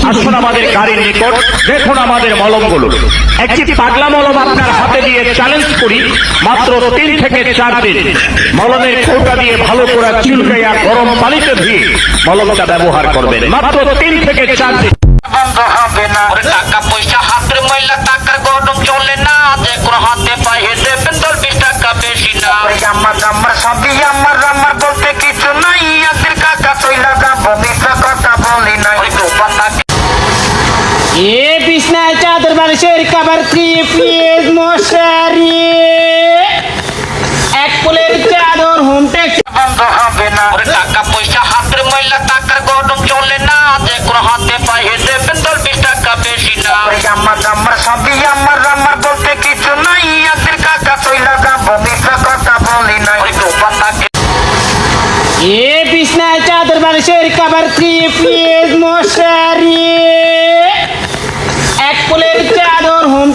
আসুন আমাদের গাড়ির নিকট, দেখুন আমাদের মলমগুলো। একটি পাগলা মলম আপনার হাতে দিয়ে চ্যালেঞ্জ করি, মাত্র 3 থেকে 4 দিন মলমের কৌটা দিয়ে ভালো করে চুলকাইয়া গরম পানিতে ধুয়ে মলমটা ব্যবহার করবেন। মাত্র 3 থেকে 4 দিন। বন্ধ হবে না। টাকা পয়সা হাতের ময়লা, টাকার গরম চলে না। যে কোনো হাতে পায়ে দেবেন 10-20 টাকা বেশি না। আমার সবই আমার বলতে কিছু নাই। আজের কাকা চইলা যাবো, মিথ্যা কথা বলি নাই। এ বিছনায় চাদর বালিশের কভার 3 পিস মশারি, এক ফুলের চাদর হোম ট্যাক্স। বন্ধ হবে না। টাকা পয়সা হাতের ময়লা, টাকার গরম চলে না। যে কোনো হাতে পায়ে দেবেন 10-20 টাকা বেশি না। আমার সবই আমার বলতে কিছু নাই। আজের কাকা চইলা যাবো, মিথ্যা কথা বলি নাই। এ বিছনায় চাদর বালিশের কভার 3 পিস মশারি, এক ফুলের চাদর হোম